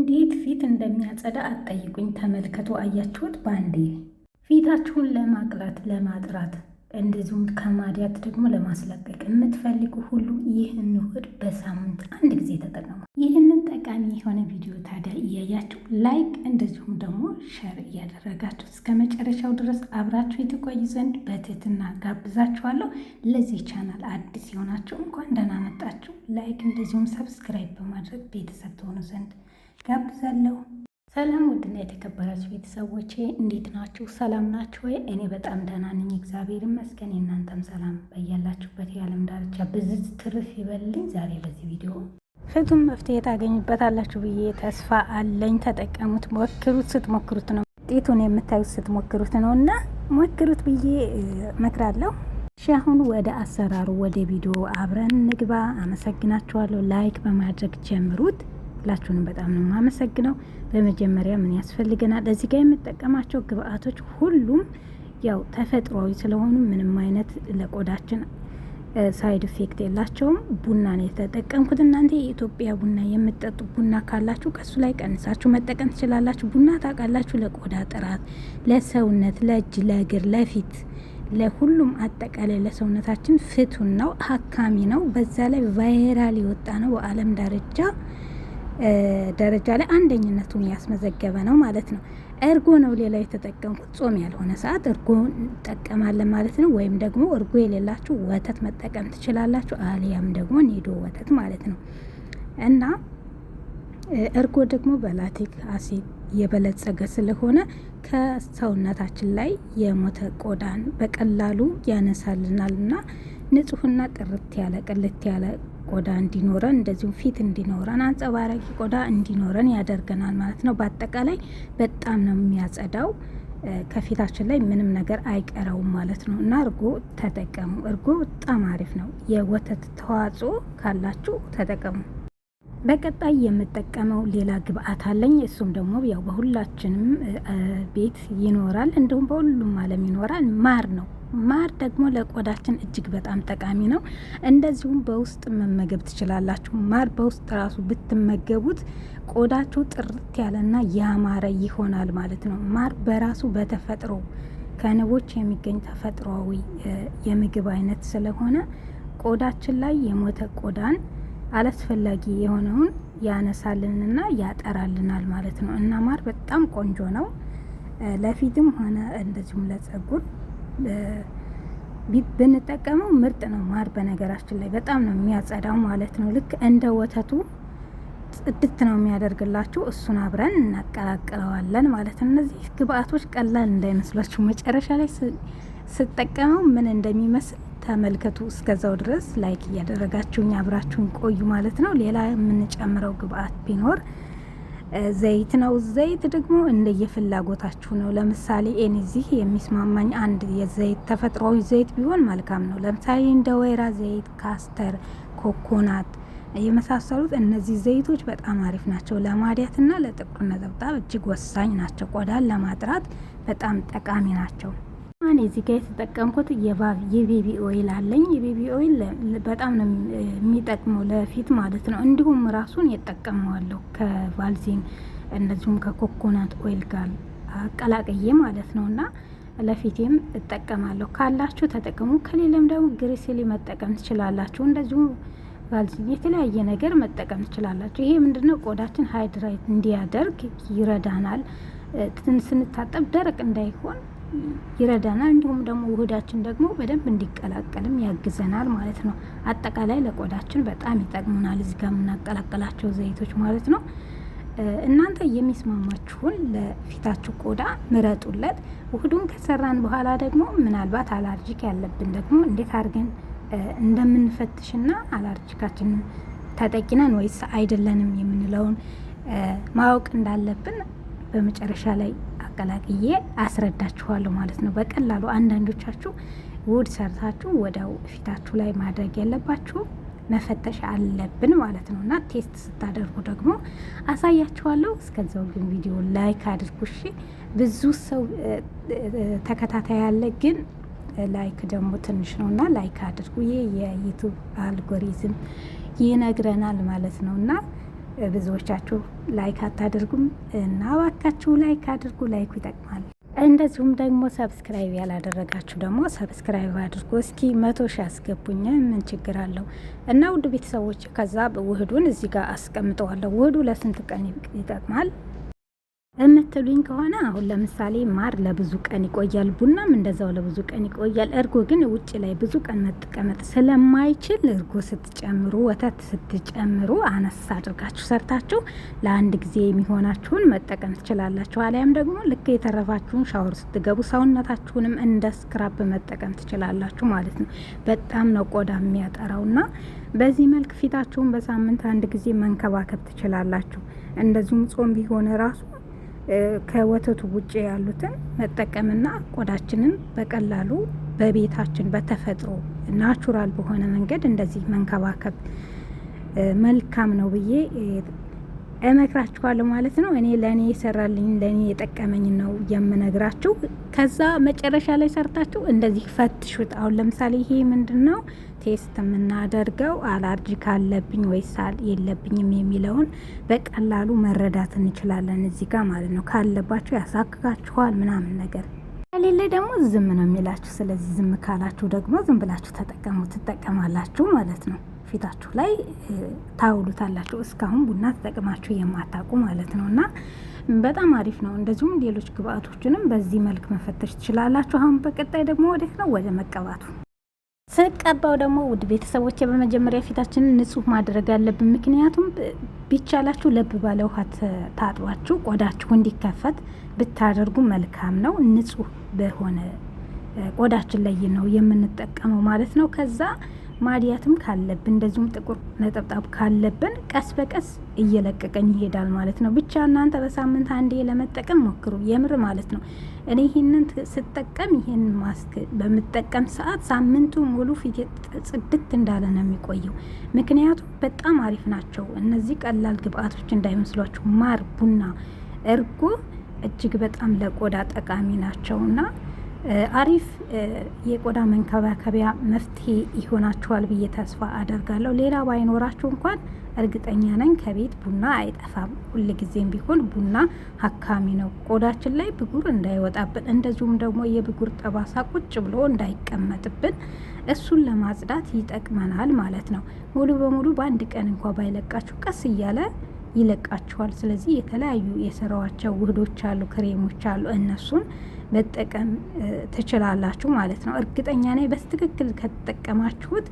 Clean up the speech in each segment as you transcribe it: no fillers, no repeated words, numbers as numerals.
እንዴት ፊት እንደሚያጸዳ አትጠይቁኝ። ተመልከቱ። አያችሁት? ባንዴ ፊታችሁን ለማቅላት ለማጥራት፣ እንደዚሁም ከማዲያት ደግሞ ለማስለቀቅ የምትፈልጉ ሁሉ ይህን ውህድ በሳምንት አንድ ጊዜ ተጠቀሙ። ይህንን ጠቃሚ የሆነ ቪዲዮ ታዲያ እያያችሁ ላይክ፣ እንደዚሁም ደግሞ ሸር እያደረጋችሁ እስከ መጨረሻው ድረስ አብራችሁ የተቆዩ ዘንድ በትህትና ጋብዛችኋለሁ። ለዚህ ቻናል አዲስ የሆናችሁ እንኳን ደህና መጣችሁ። ላይክ እንደዚሁም ሰብስክራይብ በማድረግ ቤተሰብ ትሆኑ ዘንድ ጋብዛለሁ። ሰላም ውድና የተከበራችሁ ቤተሰቦቼ እንዴት ናችሁ? ሰላም ናችሁ ወይ? እኔ በጣም ደህና ነኝ፣ እግዚአብሔር ይመስገን። የእናንተም ሰላም በያላችሁበት የዓለም ዳርቻ ብዝት ትርፍ ይበልልኝ። ዛሬ በዚህ ቪዲዮ ፍቱን መፍትሄ ታገኙበታላችሁ ብዬ ተስፋ አለኝ። ተጠቀሙት፣ ሞክሩት። ስትሞክሩት ነው ውጤቱን የምታዩት፣ ስትሞክሩት ነው እና ሞክሩት ብዬ እመክራለሁ። እሺ አሁን ወደ አሰራሩ ወደ ቪዲዮ አብረን ንግባ። አመሰግናችኋለሁ። ላይክ በማድረግ ጀምሩት። ሁላችሁንም በጣም ነው የማመሰግነው። በመጀመሪያ ምን ያስፈልገናል? እዚህ ጋር የምጠቀማቸው ግብአቶች ሁሉም ያው ተፈጥሯዊ ስለሆኑ ምንም አይነት ለቆዳችን ሳይድ ኢፌክት የላቸውም። ቡና ነው የተጠቀምኩት። እናንተ የኢትዮጵያ ቡና የምትጠጡ ቡና ካላችሁ ከሱ ላይ ቀንሳችሁ መጠቀም ትችላላችሁ። ቡና ታውቃላችሁ፣ ለቆዳ ጥራት፣ ለሰውነት፣ ለእጅ፣ ለእግር፣ ለፊት፣ ለሁሉም አጠቃላይ ለሰውነታችን ፍቱን ነው፣ ሀካሚ ነው። በዛ ላይ ቫይራል የወጣ ነው በዓለም ደረጃ ላይ አንደኝነቱን ያስመዘገበ ነው ማለት ነው። እርጎ ነው ሌላ የተጠቀምኩት። ጾም ያልሆነ ሰዓት እርጎ እንጠቀማለን ማለት ነው። ወይም ደግሞ እርጎ የሌላችሁ ወተት መጠቀም ትችላላችሁ፣ አሊያም ደግሞ ኒዶ ወተት ማለት ነው። እና እርጎ ደግሞ በላክቲክ አሲድ የበለጸገ ስለሆነ ከሰውነታችን ላይ የሞተ ቆዳን በቀላሉ ያነሳልናል እና ንጹህና ጥርት ያለ ቅልት ያለ ቆዳ እንዲኖረን እንደዚሁም ፊት እንዲኖረን አንጸባራቂ ቆዳ እንዲኖረን ያደርገናል ማለት ነው። በአጠቃላይ በጣም ነው የሚያጸዳው። ከፊታችን ላይ ምንም ነገር አይቀረውም ማለት ነው እና እርጎ ተጠቀሙ። እርጎ በጣም አሪፍ ነው። የወተት ተዋጽኦ ካላችሁ ተጠቀሙ። በቀጣይ የምጠቀመው ሌላ ግብአት አለኝ። እሱም ደግሞ ያው በሁላችንም ቤት ይኖራል፣ እንዲሁም በሁሉም ዓለም ይኖራል። ማር ነው። ማር ደግሞ ለቆዳችን እጅግ በጣም ጠቃሚ ነው። እንደዚሁም በውስጥ መመገብ ትችላላችሁ። ማር በውስጥ ራሱ ብትመገቡት ቆዳችሁ ጥርት ያለና ያማረ ይሆናል ማለት ነው። ማር በራሱ በተፈጥሮ ከንቦች የሚገኝ ተፈጥሯዊ የምግብ አይነት ስለሆነ ቆዳችን ላይ የሞተ ቆዳን አላስፈላጊ የሆነውን ያነሳልንና ያጠራልናል ማለት ነው እና ማር በጣም ቆንጆ ነው። ለፊትም ሆነ እንደዚሁም ለጸጉር ብንጠቀመው ምርጥ ነው። ማር በነገራችን ላይ በጣም ነው የሚያጸዳው ማለት ነው። ልክ እንደ ወተቱ ጽድት ነው የሚያደርግላችሁ። እሱን አብረን እናቀላቅለዋለን ማለት ነው። እነዚህ ግብአቶች ቀላል እንዳይመስላችሁ፣ መጨረሻ ላይ ስጠቀመው ምን እንደሚመስል ተመልከቱ። እስከዛው ድረስ ላይክ እያደረጋችሁኝ አብራችሁን ቆዩ ማለት ነው። ሌላ የምንጨምረው ግብአት ቢኖር ዘይት ነው። ዘይት ደግሞ እንደየፍላጎታችሁ ነው። ለምሳሌ እኔ እዚህ የሚስማማኝ አንድ የዘይት ተፈጥሯዊ ዘይት ቢሆን መልካም ነው። ለምሳሌ እንደ ወይራ ዘይት፣ ካስተር፣ ኮኮናት የመሳሰሉት እነዚህ ዘይቶች በጣም አሪፍ ናቸው። ለማዲያትና ለጥቁር ነጠብጣብ እጅግ ወሳኝ ናቸው። ቆዳን ለማጥራት በጣም ጠቃሚ ናቸው። እኔ እዚህ ጋር የተጠቀምኩት የቤቢ ኦይል አለኝ። የቤቢ ኦይል በጣም ነው የሚጠቅመው ለፊት ማለት ነው። እንዲሁም ራሱን የጠቀመዋለሁ ከቫልዚን እንደዚሁም ከኮኮናት ኦይል ጋር አቀላቅዬ ማለት ነው እና ለፊቴም እጠቀማለሁ። ካላችሁ ተጠቀሙ፣ ከሌለም ደግሞ ግሪሲሊ መጠቀም ትችላላችሁ። እንደዚሁም ቫልዚን የተለያየ ነገር መጠቀም ትችላላችሁ። ይሄ ምንድነው ቆዳችን ሃይድራይት እንዲያደርግ ይረዳናል። ስንታጠብ ደረቅ እንዳይሆን ይረዳናል። እንዲሁም ደግሞ ውህዳችን ደግሞ በደንብ እንዲቀላቀልም ያግዘናል ማለት ነው። አጠቃላይ ለቆዳችን በጣም ይጠቅሙናል እዚህ ጋር የምናቀላቀላቸው ዘይቶች ማለት ነው። እናንተ የሚስማማችሁን ለፊታችሁ ቆዳ ምረጡለት። ውህዱን ከሰራን በኋላ ደግሞ ምናልባት አላርጂክ ያለብን ደግሞ እንዴት አድርገን እንደምንፈትሽና አላርጂካችንን ተጠቂነን ወይስ አይደለንም የምንለውን ማወቅ እንዳለብን በመጨረሻ ላይ አቀላቅዬ አስረዳችኋለሁ ማለት ነው በቀላሉ። አንዳንዶቻችሁ ውድ ሰርታችሁ ወዲያው ፊታችሁ ላይ ማድረግ ያለባችሁ መፈተሽ አለብን ማለት ነው እና ቴስት ስታደርጉ ደግሞ አሳያችኋለሁ። እስከዛው ግን ቪዲዮ ላይክ አድርጉ እሺ። ብዙ ሰው ተከታታይ ያለ ግን ላይክ ደግሞ ትንሽ ነውና ላይክ አድርጉ። ይሄ የዩቲዩብ አልጎሪዝም ይነግረናል ማለት ነውና ብዙዎቻችሁ ላይክ አታደርጉም እና እባካችሁ ላይክ አድርጉ። ላይኩ ይጠቅማል። እንደዚሁም ደግሞ ሰብስክራይብ ያላደረጋችሁ ደግሞ ሰብስክራይብ አድርጉ። እስኪ 100 ሺህ አስገቡኝ፣ ምን ችግር አለው? እና ውድ ቤተሰቦች ከዛ ውህዱን እዚህ ጋር አስቀምጠዋለሁ። ውህዱ ለስንት ቀን ይጠቅማል የምትሉኝ ከሆነ አሁን ለምሳሌ ማር ለብዙ ቀን ይቆያል፣ ቡናም እንደዛው ለብዙ ቀን ይቆያል። እርጎ ግን ውጭ ላይ ብዙ ቀን መቀመጥ ስለማይችል እርጎ ስትጨምሩ፣ ወተት ስትጨምሩ አነስ አድርጋችሁ ሰርታችሁ ለአንድ ጊዜ የሚሆናችሁን መጠቀም ትችላላችሁ። አሊያም ደግሞ ልክ የተረፋችሁን ሻወር ስትገቡ ሰውነታችሁንም እንደ ስክራብ መጠቀም ትችላላችሁ ማለት ነው። በጣም ነው ቆዳ የሚያጠራውና በዚህ መልክ ፊታችሁን በሳምንት አንድ ጊዜ መንከባከብ ትችላላችሁ። እንደዚሁም ጾም ቢሆን ራሱ ከወተቱ ውጭ ያሉትን መጠቀምና ቆዳችንን በቀላሉ በቤታችን በተፈጥሮ ናቹራል በሆነ መንገድ እንደዚህ መንከባከብ መልካም ነው ብዬ እመክራችኋለሁ ማለት ነው። እኔ ለእኔ የሰራልኝ ለእኔ የጠቀመኝ ነው የምነግራችሁ። ከዛ መጨረሻ ላይ ሰርታችሁ እንደዚህ ፈትሹት። አሁን ለምሳሌ ይሄ ምንድን ነው ቴስት የምናደርገው አላርጂክ አለብኝ ወይስ የለብኝም የሚለውን በቀላሉ መረዳት እንችላለን እዚህ ጋር ማለት ነው። ካለባችሁ ያሳክካችኋል ምናምን ነገር ከሌለ ደግሞ ዝም ነው የሚላችሁ። ስለዚህ ዝም ካላችሁ ደግሞ ዝም ብላችሁ ትጠቀማላችሁ ማለት ነው። ፊታችሁ ላይ ታውሉታላችሁ። እስካሁን ቡና ተጠቅማችሁ የማታውቁ ማለት ነው። እና በጣም አሪፍ ነው። እንደዚሁም ሌሎች ግብአቶችንም በዚህ መልክ መፈተሽ ትችላላችሁ። አሁን በቀጣይ ደግሞ ወዴት ነው? ወደ መቀባቱ ስቀባው ደግሞ ውድ ቤተሰቦች በመጀመሪያ ፊታችንን ንጹህ ማድረግ አለብን። ምክንያቱም ቢቻላችሁ ለብ ባለ ውሃ ታጥባችሁ ቆዳችሁ እንዲከፈት ብታደርጉ መልካም ነው። ንጹህ በሆነ ቆዳችን ላይ ነው የምንጠቀመው ማለት ነው። ከዛ ማዲያትም ካለብን እንደዚሁም ጥቁር ነጠብጣብ ካለብን ቀስ በቀስ እየለቀቀኝ ይሄዳል ማለት ነው። ብቻ እናንተ በሳምንት አንዴ ለመጠቀም ሞክሩ፣ የምር ማለት ነው። እኔ ይህንን ስጠቀም ይህን ማስክ በምጠቀም ሰዓት ሳምንቱ ሙሉ ፊት ጽድት እንዳለ ነው የሚቆየው። ምክንያቱም በጣም አሪፍ ናቸው እነዚህ ቀላል ግብአቶች እንዳይመስሏችሁ። ማር፣ ቡና፣ እርጎ እጅግ በጣም ለቆዳ ጠቃሚ ናቸውና አሪፍ የቆዳ መንከባከቢያ መፍትሄ ይሆናችኋል ብዬ ተስፋ አደርጋለሁ። ሌላ ባይኖራችሁ እንኳን እርግጠኛ ነኝ ከቤት ቡና አይጠፋም። ሁል ጊዜም ቢሆን ቡና ሀካሚ ነው፣ ቆዳችን ላይ ብጉር እንዳይወጣብን፣ እንደዚሁም ደግሞ የብጉር ጠባሳ ቁጭ ብሎ እንዳይቀመጥብን እሱን ለማጽዳት ይጠቅመናል ማለት ነው። ሙሉ በሙሉ በአንድ ቀን እንኳ ባይለቃችሁ ቀስ እያለ ይለቃችኋል። ስለዚህ የተለያዩ የሰራዋቸው ውህዶች አሉ፣ ክሬሞች አሉ፣ እነሱን መጠቀም ትችላላችሁ ማለት ነው። እርግጠኛ ነኝ በትክክል ከተጠቀማችሁት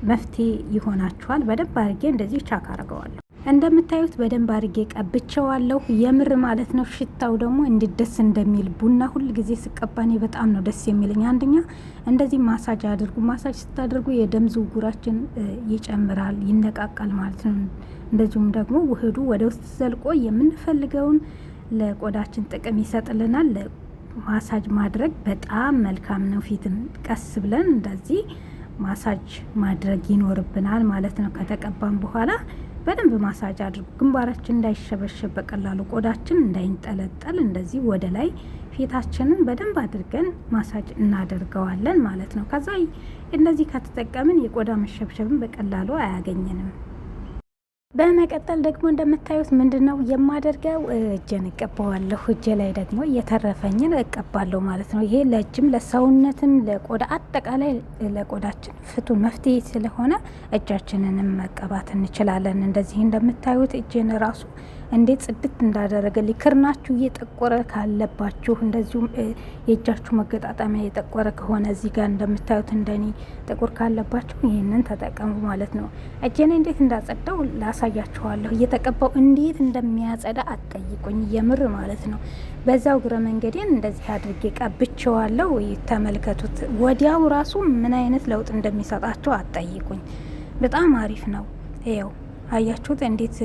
መፍትሄ ይሆናችኋል። በደንብ አድርጌ እንደዚህ ቻክ አድርገዋለሁ። እንደምታዩት በደንብ አድርጌ ቀብቼዋለሁ፣ የምር ማለት ነው። ሽታው ደግሞ እንዴት ደስ እንደሚል ቡና ሁል ጊዜ ስቀባኔ በጣም ነው ደስ የሚለኝ። አንደኛ እንደዚህ ማሳጅ አድርጉ። ማሳጅ ስታደርጉ የደም ዝውውራችን ይጨምራል፣ ይነቃቃል ማለት ነው። እንደዚሁም ደግሞ ውህዱ ወደ ውስጥ ዘልቆ የምንፈልገውን ለቆዳችን ጥቅም ይሰጥልናል። ማሳጅ ማድረግ በጣም መልካም ነው። ፊትን ቀስ ብለን እንደዚህ ማሳጅ ማድረግ ይኖርብናል ማለት ነው። ከተቀባም በኋላ በደንብ ማሳጅ አድርጉ። ግንባራችን እንዳይሸበሸብ በቀላሉ ቆዳችን እንዳይንጠለጠል እንደዚህ ወደ ላይ ፊታችንን በደንብ አድርገን ማሳጅ እናደርገዋለን ማለት ነው። ከዛ እንደዚህ ከተጠቀምን የቆዳ መሸብሸብን በቀላሉ አያገኘንም። በመቀጠል ደግሞ እንደምታዩት ምንድነው የማደርገው እጄን እቀባዋለሁ። እጄ ላይ ደግሞ የተረፈኝን እቀባለሁ ማለት ነው። ይሄ ለእጅም ለሰውነትም ለቆዳ አጠቃላይ ለቆዳችን ፍቱን መፍትሄ ስለሆነ እጃችንንም መቀባት እንችላለን። እንደዚህ እንደምታዩት እጄን ራሱ እንዴት ጽድት እንዳደረገልኝ። ክርናችሁ እየጠቆረ ካለባችሁ እንደዚሁም የእጃችሁ መገጣጠሚያ የጠቆረ ከሆነ እዚህ ጋር እንደምታዩት እንደኔ ጥቁር ካለባችሁ ይህንን ተጠቀሙ ማለት ነው። እጄን እንዴት እንዳጸዳው ላሳያችኋለሁ። እየተቀባው እንዴት እንደሚያጸዳ አትጠይቁኝ፣ የምር ማለት ነው። በዛው እግረ መንገዴን እንደዚህ አድርጌ ቀብቼዋለሁ። ተመልከቱት። ወዲያው ራሱ ምን አይነት ለውጥ እንደሚሰጣቸው አትጠይቁኝ። በጣም አሪፍ ነው። ይኸው አያችሁት እንዴት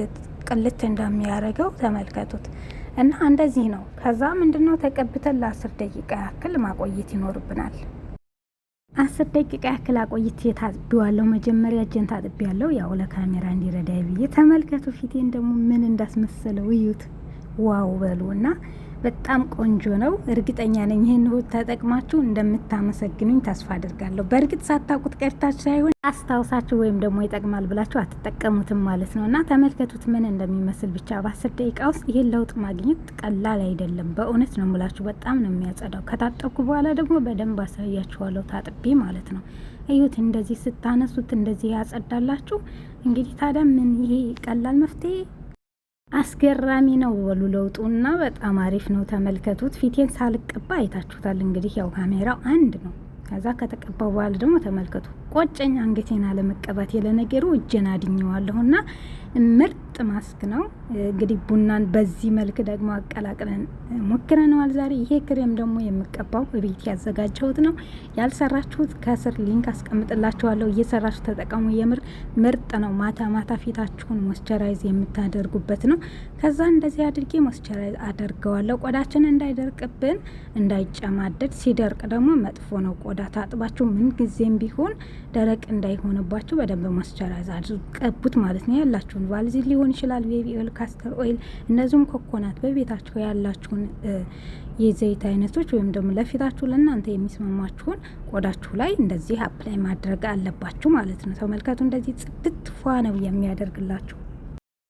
ቅልት እንደሚያደርገው ተመልከቱት። እና እንደዚህ ነው። ከዛ ምንድነው ተቀብተን ለ10 ደቂቃ ያክል ማቆየት ይኖርብናል። 10 ደቂቃ ያክል አቆይቼ ታጥቤዋለሁ። መጀመሪያ እጄን ታጥቤያለሁ፣ ያው ለካሜራ እንዲረዳ ብዬ። ተመልከቱ ፊቴን ደግሞ ምን እንዳስመሰለው እዩት። ዋው በሉ። እና በጣም ቆንጆ ነው። እርግጠኛ ነኝ ይህን ውህድ ተጠቅማችሁ እንደምታመሰግኑኝ ተስፋ አድርጋለሁ። በእርግጥ ሳታውቁት ቀርታችሁ ሳይሆን አስታውሳችሁ ወይም ደግሞ ይጠቅማል ብላችሁ አትጠቀሙትም ማለት ነው። እና ተመልከቱት ምን እንደሚመስል ብቻ በ10 ደቂቃ ውስጥ ይሄን ለውጥ ማግኘት ቀላል አይደለም። በእውነት ነው የምላችሁ፣ በጣም ነው የሚያጸዳው። ከታጠብኩ በኋላ ደግሞ በደንብ አሳያችኋለሁ ታጥቤ ማለት ነው። እዩት፣ እንደዚህ ስታነሱት እንደዚህ ያጸዳላችሁ። እንግዲህ ታዲያ ምን ይሄ ቀላል መፍትሄ አስገራሚ ነው በሉ ለውጡና በጣም አሪፍ ነው። ተመልከቱት። ፊቴን ሳልቀባ አይታችሁታል። እንግዲህ ያው ካሜራው አንድ ነው። ከዛ ከተቀባው በኋላ ደግሞ ተመልከቱ። ቆጨኝ አንገቴን አለመቀባት። የለነገሩ እጄን አድኘዋለሁና ምርጥ ማስክ ነው። እንግዲህ ቡናን በዚህ መልክ ደግሞ አቀላቅለን ሞክረነዋል ዛሬ። ይሄ ክሬም ደግሞ የምቀባው በቤት ያዘጋጀሁት ነው። ያልሰራችሁት ከስር ሊንክ አስቀምጥላችኋለሁ። እየሰራችሁ ተጠቀሙ። የምር ምርጥ ነው። ማታ ማታ ፊታችሁን ሞስቸራይዝ የምታደርጉበት ነው። ከዛ እንደዚህ አድርጌ ሞስቸራይዝ አደርገዋለሁ። ቆዳችን እንዳይደርቅብን፣ እንዳይጨማደድ። ሲደርቅ ደግሞ መጥፎ ነው። ቆዳ ታጥባችሁ ምን ጊዜም ቢሆን ደረቅ እንዳይሆንባችሁ በደንብ ሞስቸራይዝ አድርቀቡት ማለት ነው። ያላችሁን ቫልዚን ሊሆን ይችላል፣ ቤቢ ኦይል፣ ካስተር ኦይል፣ እነዚህም ኮኮናት በቤታችሁ ያላችሁን የዘይት አይነቶች ወይም ደግሞ ለፊታችሁ ለእናንተ የሚስማማችሁን ቆዳችሁ ላይ እንደዚህ አፕላይ ማድረግ አለባችሁ ማለት ነው። ተመልከቱ፣ እንደዚህ ጽድት ፏ ነው የሚያደርግላችሁ።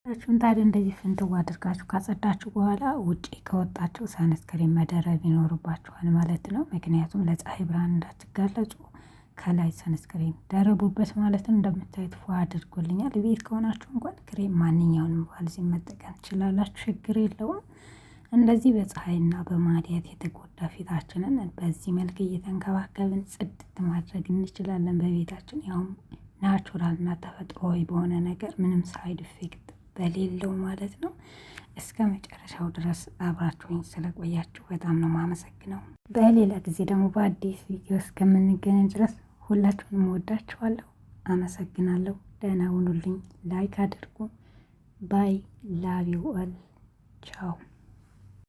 ፊታችሁን ታዲያ እንደዚህ ፍንትው አድርጋችሁ ካጸዳችሁ በኋላ ውጪ ከወጣችሁ ሰንስክሪን መደረብ ይኖርባችኋል ማለት ነው። ምክንያቱም ለፀሐይ ብርሃን እንዳትጋለጹ ከላይ ሰንስክሪን ደረቡበት ማለት ነው። እንደምታዩት ፏ አድርጎልኛል። ቤት ከሆናችሁ እንኳን ክሬም ማንኛውንም ቫልዚን መጠቀም ትችላላችሁ፣ ችግር የለውም። እንደዚህ በፀሐይና በማዲያት የተጎዳ ፊታችንን በዚህ መልክ እየተንከባከብን ጽድት ማድረግ እንችላለን በቤታችን። ያውም ናቹራል እና ተፈጥሯዊ በሆነ ነገር ምንም ሳይድ ኢፌክት በሌለው ማለት ነው። እስከ መጨረሻው ድረስ አብራችሁኝ ስለቆያችሁ በጣም ነው ማመሰግነው። በሌላ ጊዜ ደግሞ በአዲስ ቪዲዮ እስከምንገናኝ ድረስ ሁላችሁንም ወዳችኋለሁ። አመሰግናለሁ። ደህና ሁኑልኝ። ላይክ አድርጉ። ባይ ላቭ ዩ ኦል። ቻው